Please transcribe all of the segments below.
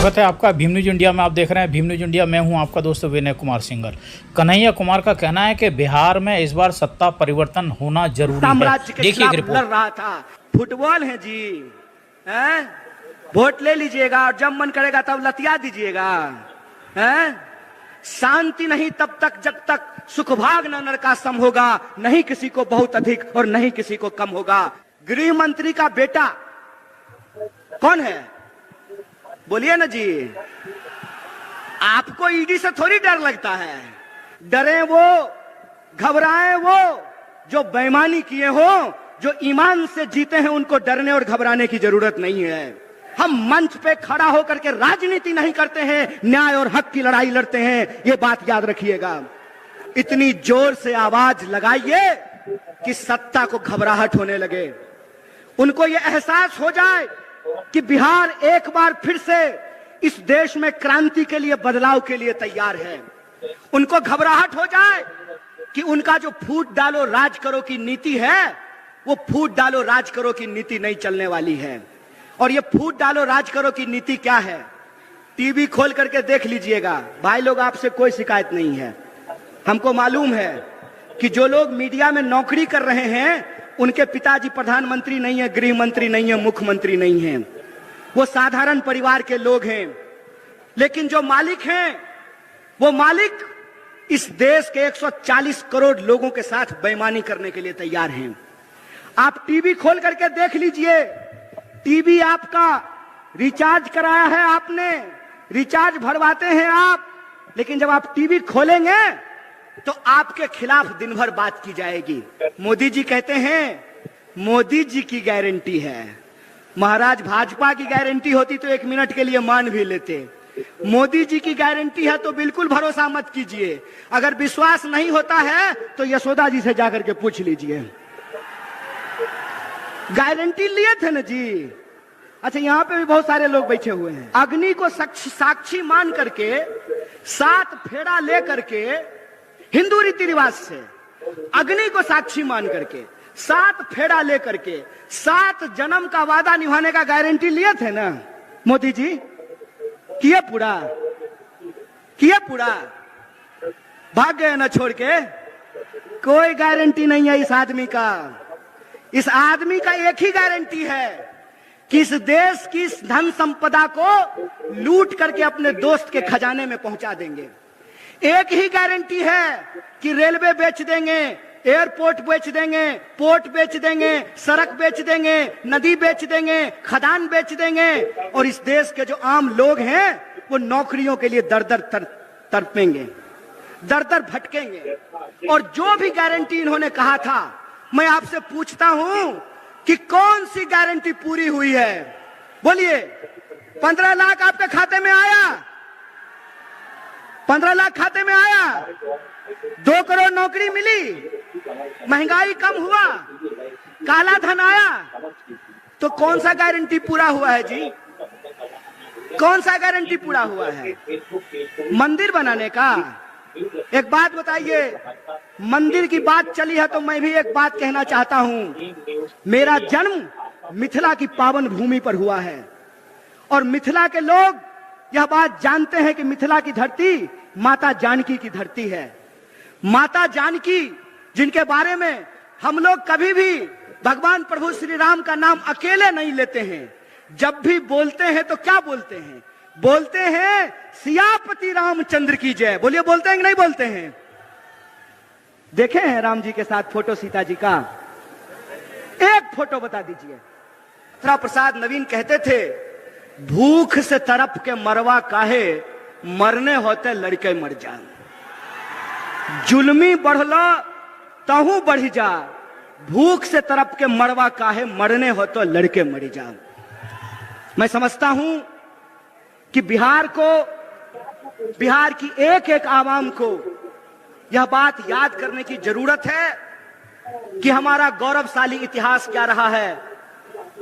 स्वागत है आपका भीम न्यूज इंडिया में। आप देख रहे हैं भीम न्यूज इंडिया। मैं हूं आपका दोस्त विनय कुमार सिंगर। कन्हैया कुमार का कहना है कि बिहार में इस बार सत्ता परिवर्तन होना जरूरी है। देखिए लड़ रहा था। फुटबॉल है जी, हैं? वोट ले लीजिएगा और जब मन करेगा तब लतिया दीजिएगा, हैं? शांति नहीं तब तक जब तक सुखभाग न नरकासम होगा, नहीं किसी को बहुत अधिक और नहीं किसी को कम होगा। गृह मंत्री का बेटा कौन है? बोलिए ना जी। आपको ईडी से थोड़ी डर लगता है। डरे वो, घबराए वो जो बेईमानी किए हो, जो ईमान से जीते हैं, उनको डरने और घबराने की जरूरत नहीं है। हम मंच पे खड़ा होकर के राजनीति नहीं करते हैं, न्याय और हक की लड़ाई लड़ते हैं। ये बात याद रखिएगा। इतनी जोर से आवाज लगाइए कि सत्ता को घबराहट होने लगे, उनको ये एहसास हो जाए कि बिहार एक बार फिर से इस देश में क्रांति के लिए, बदलाव के लिए तैयार है। उनको घबराहट हो जाए कि उनका जो फूट डालो राज करो की नीति है, वो फूट डालो राज करो की नीति नहीं चलने वाली है। और ये फूट डालो राज करो की नीति क्या है? टीवी खोल करके देख लीजिएगा। भाई लोग, आपसे कोई शिकायत नहीं है। हमको मालूम है कि जो लोग मीडिया में नौकरी कर रहे हैं, उनके पिताजी प्रधानमंत्री नहीं है, गृह मंत्री नहीं है, मुख्यमंत्री नहीं है। वो साधारण परिवार के लोग हैं। लेकिन जो मालिक हैं, वो मालिक इस देश के 140 करोड़ लोगों के साथ बेईमानी करने के लिए तैयार हैं। आप टीवी खोल करके देख लीजिए। टीवी आपका रिचार्ज कराया है आपने, रिचार्ज भरवाते हैं आप, लेकिन जब आप टीवी खोलेंगे तो आपके खिलाफ दिन भर बात की जाएगी। मोदी जी कहते हैं मोदी जी की गारंटी है। महाराज, भाजपा की गारंटी होती तो 1 मिनट के लिए मान भी लेते। मोदी जी की गारंटी है तो बिल्कुल भरोसा मत कीजिए। अगर विश्वास नहीं होता है तो यशोदा जी से जाकर के पूछ लीजिए। गारंटी लिए थे ना जी। अच्छा, यहां पे भी बहुत सारे लोग बैठे हुए हैं। अग्नि को साक्षी मान करके 7 फेरा ले करके, हिंदू रीति रिवाज से अग्नि को साक्षी मान करके 7 फेरा लेकर के 7 जन्म का वादा निभाने का गारंटी लिए थे ना मोदी जी। किए पूरा? किए पूरा? भाग गए ना छोड़ के। कोई गारंटी नहीं है इस आदमी का। इस आदमी का एक ही गारंटी है कि इस देश की धन संपदा को लूट करके अपने दोस्त के खजाने में पहुंचा देंगे। एक ही गारंटी है कि रेलवे बेच देंगे, एयरपोर्ट बेच देंगे, पोर्ट बेच देंगे, सड़क बेच देंगे, नदी बेच देंगे, खदान बेच देंगे। और इस देश के जो आम लोग हैं वो नौकरियों के लिए दर दर तड़पेंगे, दर दर भटकेंगे। और जो भी गारंटी इन्होंने कहा था, मैं आपसे पूछता हूं कि कौन सी गारंटी पूरी हुई है? बोलिए। 15 लाख आपके खाते में आया? 15 लाख खाते में आया? 2 करोड़ नौकरी मिली? महंगाई कम हुआ? काला धन आया? तो कौन सा गारंटी पूरा हुआ है जी? कौन सा गारंटी पूरा हुआ है? मंदिर बनाने का? एक बात बताइए, मंदिर की बात चली है तो मैं भी एक बात कहना चाहता हूं। मेरा जन्म मिथिला की पावन भूमि पर हुआ है और मिथिला के लोग यह बात जानते हैं कि मिथिला की धरती माता जानकी की धरती है। माता जानकी, जिनके बारे में हम लोग कभी भी भगवान प्रभु श्री राम का नाम अकेले नहीं लेते हैं। जब भी बोलते हैं तो क्या बोलते हैं? बोलते हैं सियापति रामचंद्र की जय। बोलिए, बोलते हैं कि नहीं बोलते हैं? देखे हैं राम जी के साथ फोटो सीता जी का? एक फोटो बता दीजिए। राम प्रसाद नवीन कहते थे, भूख से तरफ के मरवा काहे, मरने होते लड़के मर जा। जुल्मी बढ़लो तहू बढ़ी जा, भूख से तरफ के मरवा काहे, मरने हो तो लड़के मरी जा। मैं समझता हूं कि बिहार को, बिहार की एक एक आवाम को यह बात याद करने की जरूरत है कि हमारा गौरवशाली इतिहास क्या रहा है,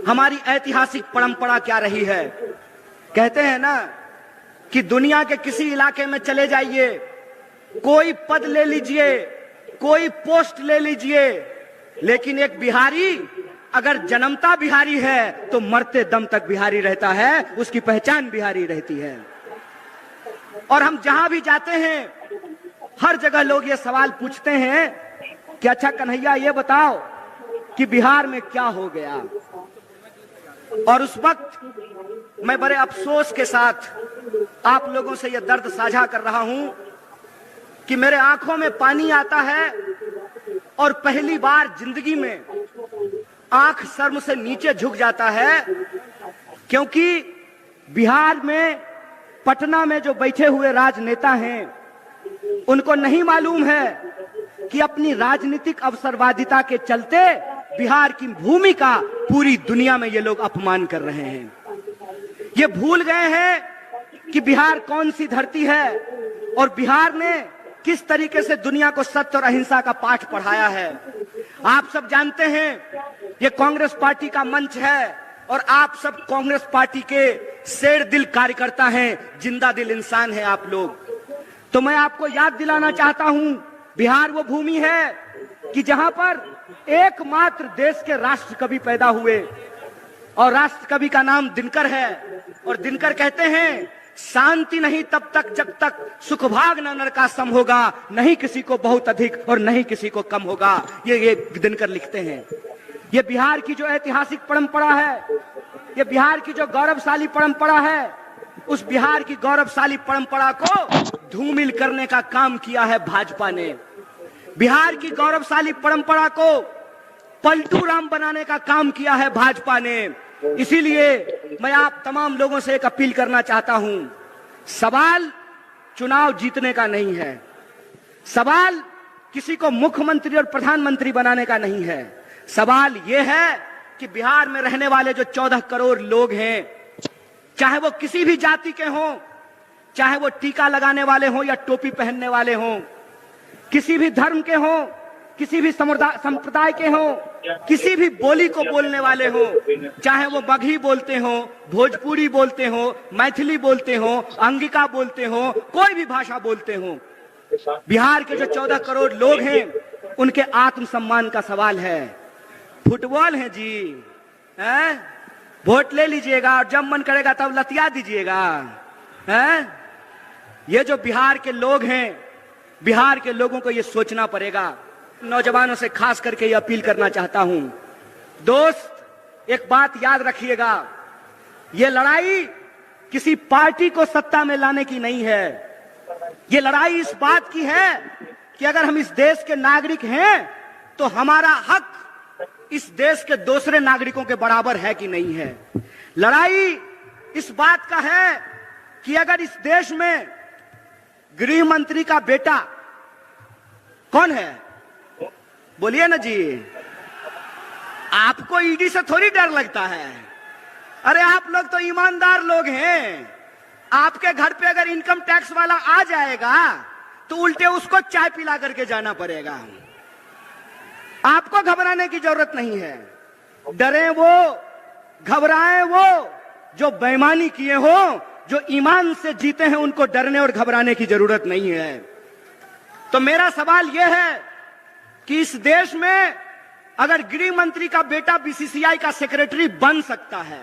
हमारी ऐतिहासिक परंपरा क्या रही है। कहते हैं ना कि दुनिया के किसी इलाके में चले जाइए, कोई पद ले लीजिए, कोई पोस्ट ले लीजिए, लेकिन एक बिहारी अगर जन्मता बिहारी है तो मरते दम तक बिहारी रहता है, उसकी पहचान बिहारी रहती है। और हम जहां भी जाते हैं हर जगह लोग ये सवाल पूछते हैं कि अच्छा कन्हैया ये बताओ कि बिहार में क्या हो गया। और उस वक्त मैं बड़े अफसोस के साथ आप लोगों से यह दर्द साझा कर रहा हूं कि मेरे आंखों में पानी आता है और पहली बार जिंदगी में आंख शर्म से नीचे झुक जाता है, क्योंकि बिहार में पटना में जो बैठे हुए राजनेता हैं उनको नहीं मालूम है कि अपनी राजनीतिक अवसरवादिता के चलते बिहार की भूमि का पूरी दुनिया में ये लोग अपमान कर रहे हैं। ये भूल गए हैं कि बिहार कौन सी धरती है और बिहार ने किस तरीके से दुनिया को सत्य और अहिंसा का पाठ पढ़ाया है। आप सब जानते हैं ये कांग्रेस पार्टी का मंच है और आप सब कांग्रेस पार्टी के शेर दिल कार्यकर्ता हैं, जिंदा दिल इंसान हैं आप लोग। तो मैं आपको याद दिलाना चाहता हूं, बिहार वो भूमि है कि जहां पर एकमात्र देश के राष्ट्र कवि पैदा हुए और राष्ट्र कवि का नाम दिनकर है। और दिनकर कहते हैं शांति नहीं तब तक जब तक सुखभाग न नरकासम होगा, नहीं किसी को बहुत अधिक और नहीं किसी को कम होगा। ये दिनकर लिखते हैं। ये बिहार की जो ऐतिहासिक परंपरा है, ये बिहार की जो गौरवशाली परंपरा है, उस बिहार की गौरवशाली परंपरा को धूमिल करने का काम किया है भाजपा ने। बिहार की गौरवशाली परंपरा को पलटू राम बनाने का काम किया है भाजपा ने। इसीलिए मैं आप तमाम लोगों से एक अपील करना चाहता हूं, सवाल चुनाव जीतने का नहीं है, सवाल किसी को मुख्यमंत्री और प्रधानमंत्री बनाने का नहीं है। सवाल यह है कि बिहार में रहने वाले जो 14 करोड़ लोग हैं, चाहे वो किसी भी जाति के हों, चाहे वो टीका लगाने वाले हों या टोपी पहनने वाले हों, किसी भी धर्म के हों, किसी भी संप्रदाय के हों, किसी भी बोली को बोलने वाले हों, चाहे वो मगही बोलते हों, भोजपुरी बोलते हों, मैथिली बोलते हों, अंगिका बोलते हों, कोई भी भाषा बोलते हों, बिहार के जो 14 करोड़ लोग हैं उनके आत्मसम्मान का सवाल है। फुटबॉल है जी, हैं? वोट ले लीजिएगा और जब मन करेगा तब लतिया दीजिएगा, हैं? ये जो बिहार के लोग हैं, बिहार के लोगों को ये सोचना पड़ेगा। नौजवानों से खास करके ये अपील करना चाहता हूं, दोस्त एक बात याद रखिएगा, ये लड़ाई किसी पार्टी को सत्ता में लाने की नहीं है। ये लड़ाई इस बात की है कि अगर हम इस देश के नागरिक हैं तो हमारा हक इस देश के दूसरे नागरिकों के बराबर है कि नहीं है। लड़ाई इस बात का है कि अगर इस देश में गृह मंत्री का बेटा कौन है, बोलिए ना जी, आपको ईडी से थोड़ी डर लगता है। अरे आप लोग तो ईमानदार लोग हैं। आपके घर पे अगर इनकम टैक्स वाला आ जाएगा तो उल्टे उसको चाय पिला करके जाना पड़ेगा। आपको घबराने की जरूरत नहीं है। डरे वो, घबराए वो जो बेईमानी किए हो, जो ईमान से जीते हैं, उनको डरने और घबराने की जरूरत नहीं है। तो मेरा सवाल यह है कि इस देश में अगर गृह मंत्री का बेटा बीसीसीआई का सेक्रेटरी बन सकता है,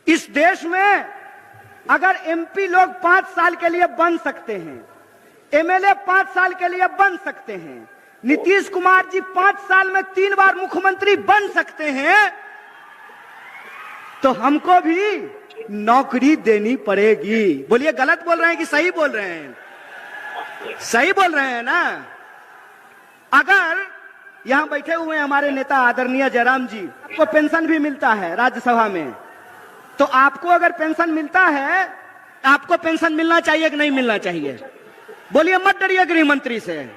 इस देश में अगर एमपी लोग 5 साल के लिए बन सकते हैं, एमएलए 5 साल के लिए बन सकते हैं, नीतीश कुमार जी 5 साल में 3 बार मुख्यमंत्री बन सकते हैं, तो हमको भी नौकरी देनी पड़ेगी। बोलिए गलत बोल रहे हैं कि सही बोल रहे हैं? सही बोल रहे हैं ना। अगर यहां बैठे हुए हमारे नेता आदरणीय जयराम जी, आपको पेंशन भी मिलता है राज्यसभा में, तो आपको अगर पेंशन मिलता है, आपको पेंशन मिलना चाहिए कि नहीं मिलना चाहिए? बोलिए, मत डरिए गृह मंत्री से,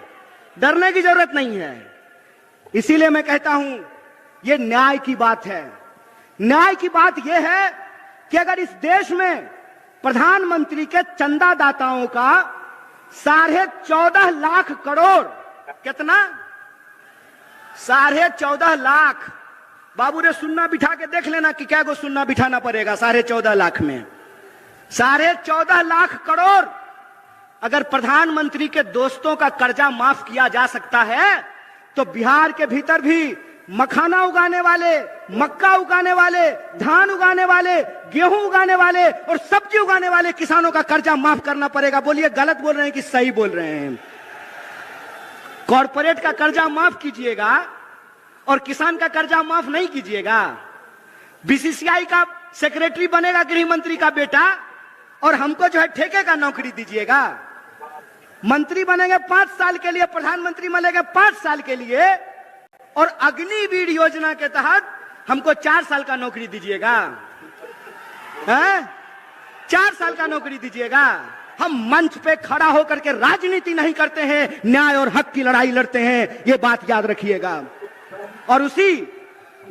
डरने की जरूरत नहीं है। इसीलिए मैं कहता हूं यह न्याय की बात है। न्याय की बात यह है कि अगर इस देश में प्रधानमंत्री के चंदादाताओं का 14.5 लाख करोड़, कितना? 14.5 लाख। बाबू रे सुन्ना बिठा के देख लेना कि क्या को सुन्ना बिठाना पड़ेगा 14.5 लाख में। 14.5 लाख करोड़ अगर प्रधानमंत्री के दोस्तों का कर्जा माफ किया जा सकता है, तो बिहार के भीतर भी मखाना उगाने वाले, मक्का उगाने वाले, धान उगाने वाले, गेहूं उगाने वाले और सब्जी उगाने वाले किसानों का कर्जा माफ करना पड़ेगा। बोलिए गलत बोल रहे हैं कि सही बोल रहे हैं? कॉर्पोरेट का कर्जा माफ कीजिएगा और किसान का कर्जा माफ नहीं कीजिएगा। बीसीसीआई का सेक्रेटरी बनेगा गृह मंत्री का बेटा और हमको जो है ठेके का नौकरी दीजिएगा। मंत्री बनेंगे 5 साल के लिए, प्रधानमंत्री बनेंगे 5 साल के लिए और अग्निवीर योजना के तहत हमको 4 साल का नौकरी दीजिएगा। 4 साल का नौकरी दीजिएगा। हम मंच पे खड़ा होकर के राजनीति नहीं करते हैं, न्याय और हक की लड़ाई लड़ते हैं, ये बात याद रखिएगा। और उसी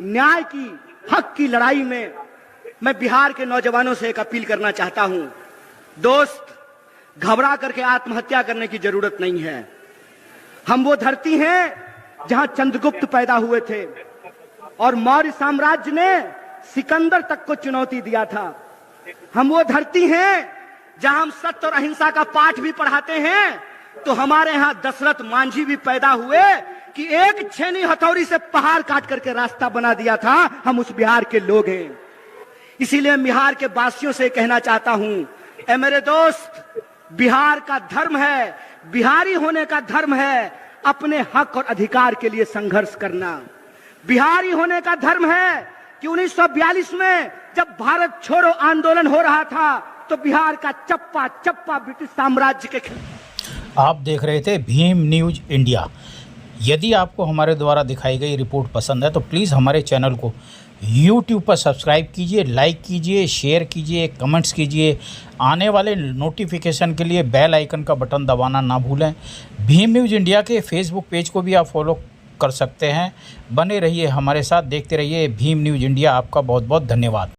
न्याय की, हक की लड़ाई में मैं बिहार के नौजवानों से एक अपील करना चाहता हूं। दोस्त, घबरा करके आत्महत्या करने की जरूरत नहीं है। हम वो धरती हैं जहां चंद्रगुप्त पैदा हुए थे और मौर्य साम्राज्य ने सिकंदर तक को चुनौती दिया था। हम वो धरती हैं जहां हम सत्य और अहिंसा का पाठ भी पढ़ाते हैं। तो हमारे यहां दशरथ मांझी भी पैदा हुए कि एक छेनी हथौड़ी से पहाड़ काट करके रास्ता बना दिया था। हम उस बिहार के लोग हैं। इसीलिए बिहार के वासियों से कहना चाहता हूं, ए मेरे दोस्त, बिहार का धर्म है, बिहारी होने का धर्म है अपने हक और अधिकार के लिए संघर्ष करना। बिहारी होने का धर्म है कि 1942 में जब भारत छोड़ो आंदोलन हो रहा था तो बिहार का चप्पा चप्पा ब्रिटिश साम्राज्य के खिलाफ। आप देख रहे थे भीम न्यूज इंडिया। यदि आपको हमारे द्वारा दिखाई गई रिपोर्ट पसंद है तो प्लीज़ हमारे चैनल को YouTube पर सब्सक्राइब कीजिए, लाइक कीजिए, शेयर कीजिए, कमेंट्स कीजिए। आने वाले नोटिफिकेशन के लिए बेल आइकन का बटन दबाना ना भूलें। भीम न्यूज़ इंडिया के फेसबुक पेज को भी आप फॉलो कर सकते हैं। बने रहिए हमारे साथ, देखते रहिए भीम न्यूज़ इंडिया। आपका बहुत बहुत धन्यवाद।